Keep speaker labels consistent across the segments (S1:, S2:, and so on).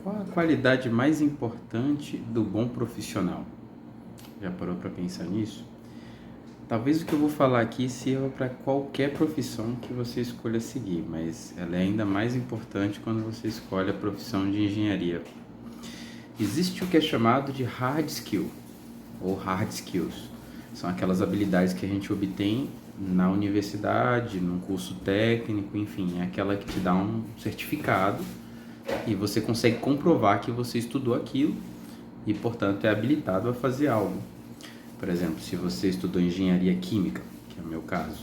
S1: Qual a qualidade mais importante do bom profissional? Já parou para pensar nisso? Talvez o que eu vou falar aqui sirva para qualquer profissão que você escolha seguir, mas ela é ainda mais importante quando você escolhe a profissão de engenharia. Existe o que é chamado de hard skill ou hard skills. São aquelas habilidades que a gente obtém na universidade, num curso técnico, enfim, é aquela que te dá um certificado e você consegue comprovar que você estudou aquilo e, portanto, é habilitado a fazer algo. Por exemplo, se você estudou engenharia química, que é o meu caso,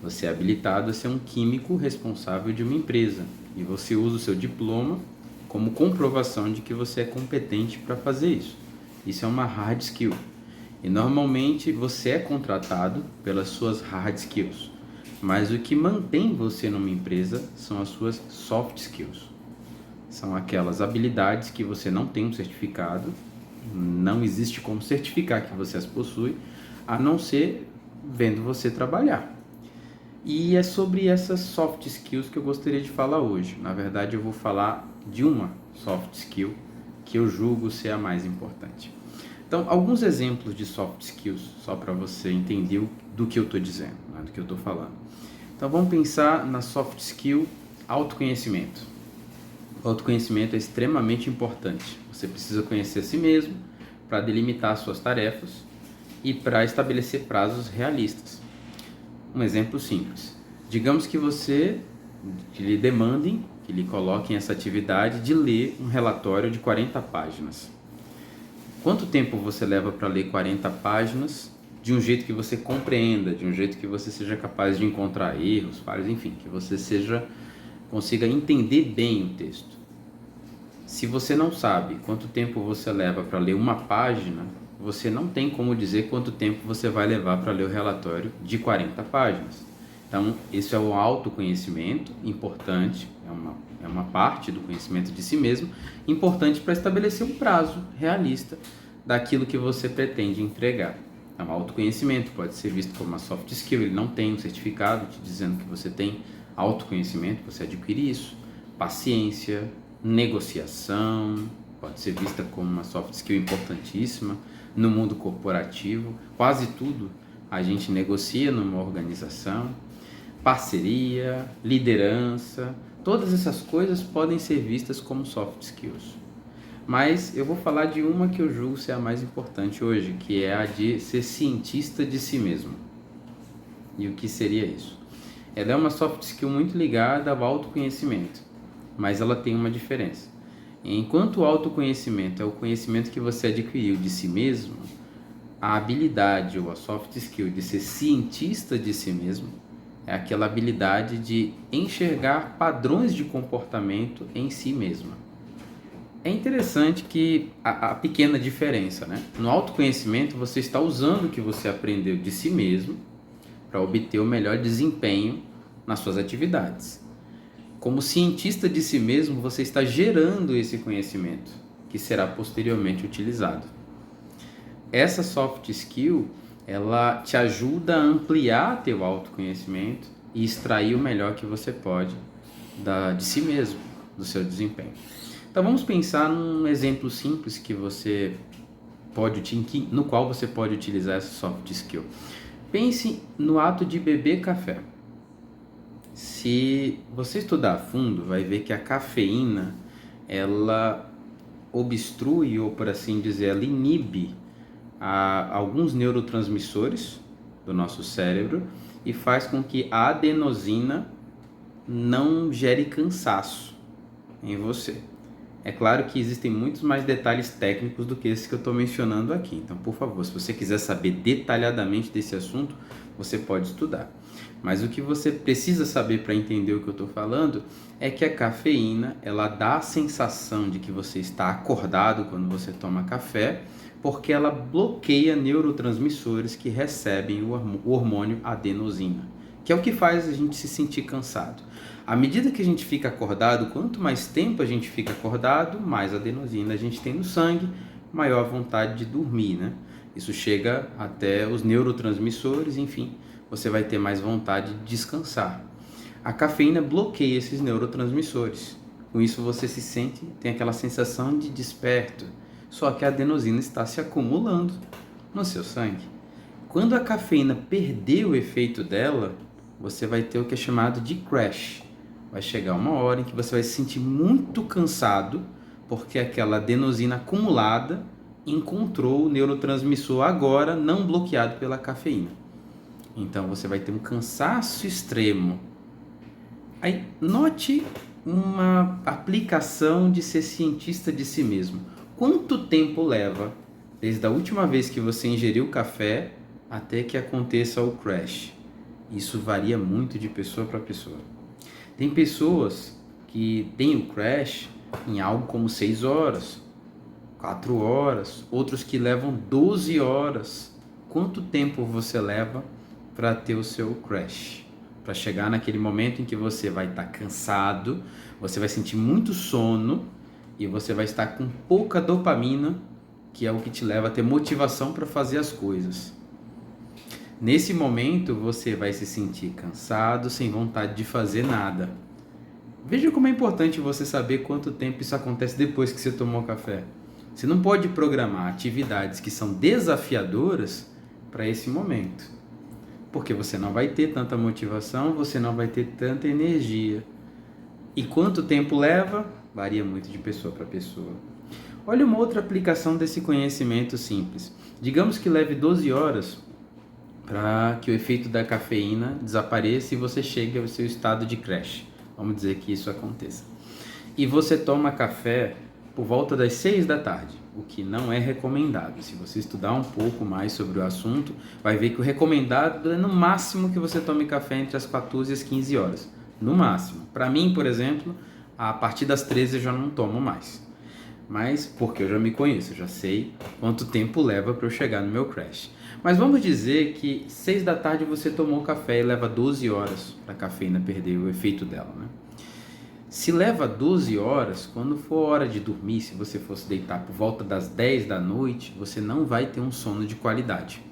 S1: você é habilitado a ser um químico responsável de uma empresa e você usa o seu diploma como comprovação de que você é competente para fazer isso. Isso é uma hard skill. E normalmente você é contratado pelas suas hard skills, mas o que mantém você numa empresa são as suas soft skills. São aquelas habilidades que você não tem um certificado, não existe como certificar que você as possui, a não ser vendo você trabalhar. E é sobre essas soft skills que eu gostaria de falar hoje. Na verdade, eu vou falar de uma soft skill que eu julgo ser a mais importante. Então, alguns exemplos de soft skills, só para você entender do que eu estou dizendo, né, do que eu estou falando. Então, vamos pensar na soft skill autoconhecimento. O autoconhecimento é extremamente importante. Você precisa conhecer a si mesmo para delimitar suas tarefas e para estabelecer prazos realistas. Um exemplo simples. Digamos que lhe demandem, que lhe coloquem essa atividade de ler um relatório de 40 páginas. Quanto tempo você leva para ler 40 páginas de um jeito que você compreenda, de um jeito que você seja capaz de encontrar erros, falhas, enfim, que você consiga entender bem o texto? Se você não sabe quanto tempo você leva para ler uma página, você não tem como dizer quanto tempo você vai levar para ler o relatório de 40 páginas. Então, esse é o autoconhecimento importante, é uma parte do conhecimento de si mesmo, importante para estabelecer um prazo realista daquilo que você pretende entregar. Então, autoconhecimento pode ser visto como uma soft skill, ele não tem um certificado te dizendo que você tem autoconhecimento, você adquire isso. Paciência, negociação, pode ser vista como uma soft skill importantíssima no mundo corporativo. Quase tudo a gente negocia numa organização. Parceria, liderança, todas essas coisas podem ser vistas como soft skills. Mas eu vou falar de uma que eu julgo ser a mais importante hoje, que é a de ser cientista de si mesmo. E o que seria isso? Ela é uma soft skill muito ligada ao autoconhecimento, mas ela tem uma diferença. Enquanto o autoconhecimento é o conhecimento que você adquiriu de si mesmo, a habilidade ou a soft skill de ser cientista de si mesmo é aquela habilidade de enxergar padrões de comportamento em si mesma. É interessante que a pequena diferença, né? No autoconhecimento você está usando o que você aprendeu de si mesmo para obter o melhor desempenho nas suas atividades. Como cientista de si mesmo, você está gerando esse conhecimento, que será posteriormente utilizado. Essa soft skill, ela te ajuda a ampliar teu autoconhecimento e extrair o melhor que você pode de si mesmo, do seu desempenho. Então vamos pensar num exemplo simples no qual você pode utilizar essa soft skill. Pense no ato de beber café. Se você estudar a fundo, vai ver que a cafeína, ela obstrui, ou por assim dizer, ela inibe alguns neurotransmissores do nosso cérebro e faz com que a adenosina não gere cansaço em você. É claro que existem muitos mais detalhes técnicos do que esses que eu estou mencionando aqui. Então, por favor, se você quiser saber detalhadamente desse assunto, você pode estudar. Mas o que você precisa saber para entender o que eu estou falando é que a cafeína, ela dá a sensação de que você está acordado quando você toma café, porque ela bloqueia neurotransmissores que recebem o hormônio adenosina, que é o que faz a gente se sentir cansado. À medida que a gente fica acordado, quanto mais tempo a gente fica acordado, mais adenosina a gente tem no sangue, maior a vontade de dormir, né? Isso chega até os neurotransmissores, enfim, você vai ter mais vontade de descansar. A cafeína bloqueia esses neurotransmissores. Com isso você tem aquela sensação de desperto, só que a adenosina está se acumulando no seu sangue. Quando a cafeína perder o efeito dela, você vai ter o que é chamado de crash. Vai chegar uma hora em que você vai se sentir muito cansado, porque aquela adenosina acumulada encontrou o neurotransmissor agora não bloqueado pela cafeína. Então você vai ter um cansaço extremo. Aí note uma aplicação de ser cientista de si mesmo. Quanto tempo leva desde a última vez que você ingeriu café até que aconteça o crash? Isso varia muito de pessoa para pessoa. Tem pessoas que têm o crash em algo como 6 horas, 4 horas, outros que levam 12 horas. Quanto tempo você leva para ter o seu crash? Para chegar naquele momento em que você vai estar cansado, você vai sentir muito sono e você vai estar com pouca dopamina, que é o que te leva a ter motivação para fazer as coisas. Nesse momento você vai se sentir cansado, sem vontade de fazer nada. Veja como é importante você saber quanto tempo isso acontece depois que você tomou café. Você não pode programar atividades que são desafiadoras para esse momento, porque você não vai ter tanta motivação, você não vai ter tanta energia. E quanto tempo leva? Varia muito de pessoa para pessoa. Olha uma outra aplicação desse conhecimento simples. Digamos que leve 12 horas para que o efeito da cafeína desapareça e você chegue ao seu estado de crash. Vamos dizer que isso aconteça. E você toma café por volta das 6 da tarde, o que não é recomendado. Se você estudar um pouco mais sobre o assunto, vai ver que o recomendado é no máximo que você tome café entre as 14 e as 15 horas. No máximo. Para mim, por exemplo, a partir das 13 eu já não tomo mais. Mas porque eu já me conheço, eu já sei quanto tempo leva para eu chegar no meu crash. Mas vamos dizer que 6 da tarde você tomou café e leva 12 horas para a cafeína perder o efeito dela, né? Se leva 12 horas, quando for hora de dormir, se você fosse deitar por volta das 10 da noite, você não vai ter um sono de qualidade.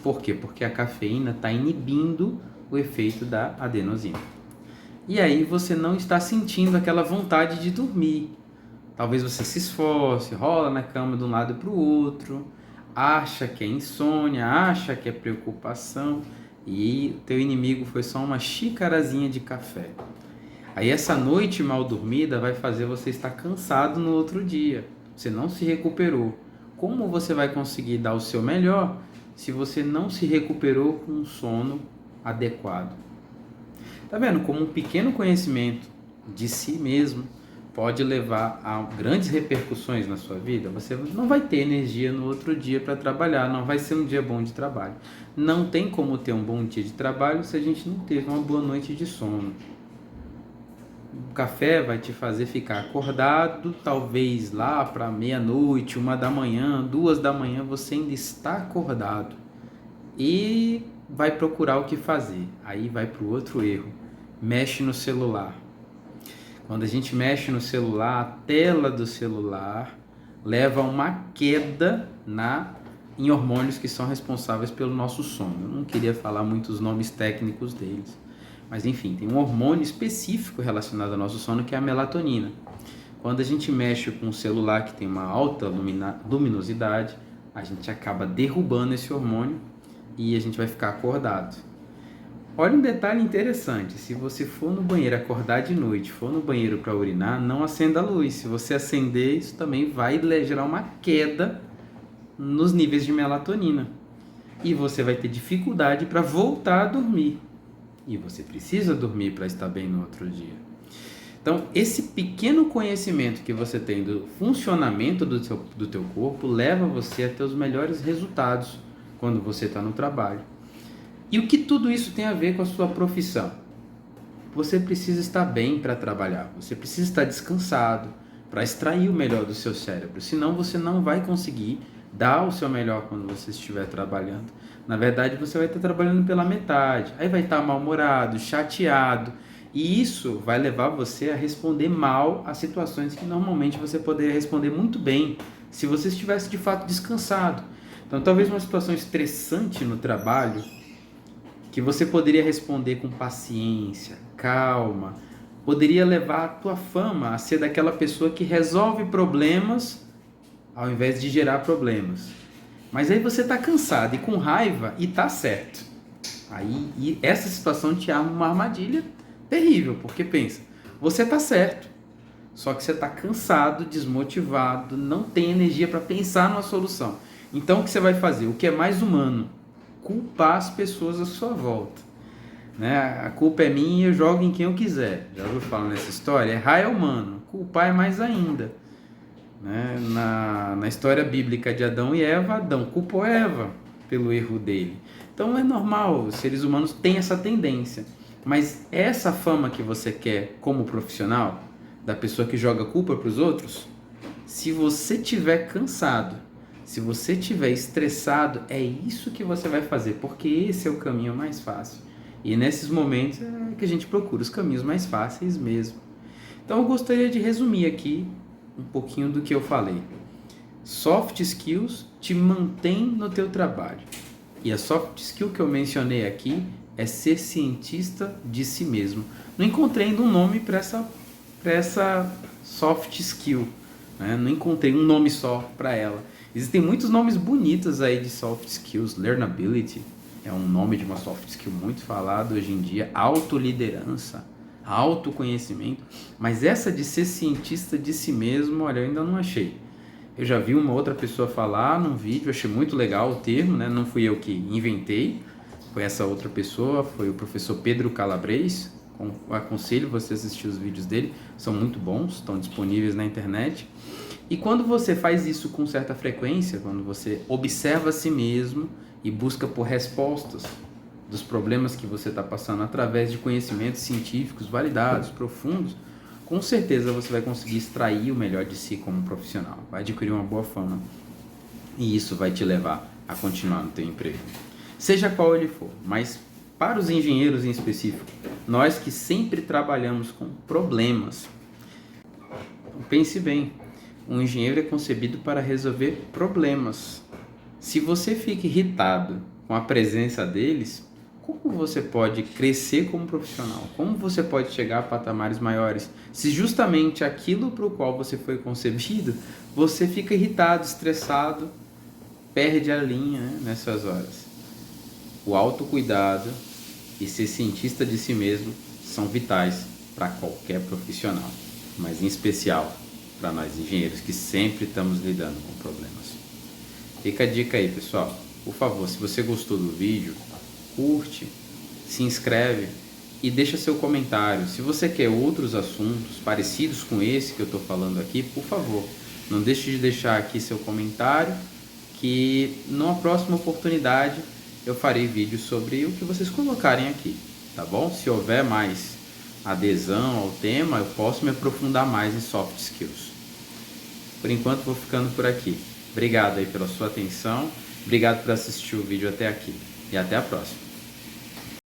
S1: Por quê? Porque a cafeína está inibindo o efeito da adenosina. E aí você não está sentindo aquela vontade de dormir. Talvez você se esforce, rola na cama de um lado para o outro, acha que é insônia, acha que é preocupação e o teu inimigo foi só uma xicarazinha de café. Aí essa noite mal dormida vai fazer você estar cansado no outro dia, você não se recuperou. Como você vai conseguir dar o seu melhor se você não se recuperou com um sono adequado? Tá vendo como um pequeno conhecimento de si mesmo pode levar a grandes repercussões na sua vida? Você não vai ter energia no outro dia para trabalhar, não vai ser um dia bom de trabalho. Não tem como ter um bom dia de trabalho se a gente não teve uma boa noite de sono. O café vai te fazer ficar acordado, talvez lá para meia-noite, 1 da manhã, 2 da manhã, você ainda está acordado e vai procurar o que fazer. Aí vai para o outro erro, mexe no celular. Quando a gente mexe no celular, a tela do celular leva a uma queda em hormônios que são responsáveis pelo nosso sono. Eu não queria falar muitos nomes técnicos deles, mas enfim, tem um hormônio específico relacionado ao nosso sono que é a melatonina. Quando a gente mexe com um celular que tem uma alta luminosidade, a gente acaba derrubando esse hormônio e a gente vai ficar acordado. Olha um detalhe interessante, se você for no banheiro acordar de noite, for no banheiro para urinar, não acenda a luz. Se você acender, isso também vai gerar uma queda nos níveis de melatonina. E você vai ter dificuldade para voltar a dormir. E você precisa dormir para estar bem no outro dia. Então, esse pequeno conhecimento que você tem do funcionamento do teu corpo leva você a ter os melhores resultados quando você está no trabalho. E o que tudo isso tem a ver com a sua profissão? Você precisa estar bem para trabalhar, você precisa estar descansado para extrair o melhor do seu cérebro, senão você não vai conseguir dar o seu melhor quando você estiver trabalhando. Na verdade, você vai estar trabalhando pela metade, aí vai estar mal-humorado, chateado, e isso vai levar você a responder mal a situações que normalmente você poderia responder muito bem se você estivesse de fato descansado. Então, talvez uma situação estressante no trabalho, que você poderia responder com paciência, calma, poderia levar a tua fama a ser daquela pessoa que resolve problemas ao invés de gerar problemas. Mas aí você está cansado e com raiva e tá certo. Aí essa situação te arma uma armadilha terrível, porque pensa, você tá certo, só que você está cansado, desmotivado, não tem energia para pensar numa solução. Então o que você vai fazer? O que é mais humano? Culpar as pessoas à sua volta. Né? A culpa é minha, eu jogo em quem eu quiser. Já ouviu falar nessa história? Errar é humano, culpar é mais ainda. Né? Na história bíblica de Adão e Eva, Adão culpou Eva pelo erro dele. Então é normal, os seres humanos têm essa tendência. Mas essa fama que você quer como profissional, da pessoa que joga culpa para os outros, se você estiver cansado, se você estiver estressado, é isso que você vai fazer, porque esse é o caminho mais fácil. E nesses momentos é que a gente procura os caminhos mais fáceis mesmo. Então eu gostaria de resumir aqui um pouquinho do que eu falei. Soft skills te mantém no teu trabalho. E a soft skill que eu mencionei aqui é ser cientista de si mesmo. Não encontrei ainda um nome para essa soft skill. Né? Não encontrei um nome só para ela. Existem muitos nomes bonitos aí de soft skills. Learnability é um nome de uma soft skill muito falado hoje em dia. Autoliderança, autoconhecimento. Mas essa de ser cientista de si mesmo, olha, eu ainda não achei. Eu já vi uma outra pessoa falar num vídeo, achei muito legal o termo, né? Não fui eu que inventei, foi essa outra pessoa, foi o professor Pedro Calabres. Aconselho você a assistir os vídeos dele, são muito bons, estão disponíveis na internet. E quando você faz isso com certa frequência, quando você observa a si mesmo e busca por respostas dos problemas que você está passando através de conhecimentos científicos validados, profundos, com certeza você vai conseguir extrair o melhor de si como profissional, vai adquirir uma boa fama e isso vai te levar a continuar no teu emprego, seja qual ele for. Mas para os engenheiros em específico, nós que sempre trabalhamos com problemas, pense bem, um engenheiro é concebido para resolver problemas. Se você fica irritado com a presença deles, como você pode crescer como profissional? Como você pode chegar a patamares maiores? Se justamente aquilo para o qual você foi concebido, você fica irritado, estressado, perde a linha, né, nessas horas. O autocuidado e ser cientista de si mesmo são vitais para qualquer profissional, mas em especial para nós engenheiros que sempre estamos lidando com problemas. Fica a dica aí, pessoal. Por favor, se você gostou do vídeo, curte, se inscreve e deixa seu comentário. Se você quer outros assuntos parecidos com esse que eu estou falando aqui, por favor, não deixe de deixar aqui seu comentário, que numa próxima oportunidade eu farei vídeos sobre o que vocês colocarem aqui, tá bom? Se houver mais adesão ao tema, eu posso me aprofundar mais em soft skills. Por enquanto vou ficando por aqui. Obrigado aí pela sua atenção, obrigado por assistir o vídeo até aqui e até a próxima.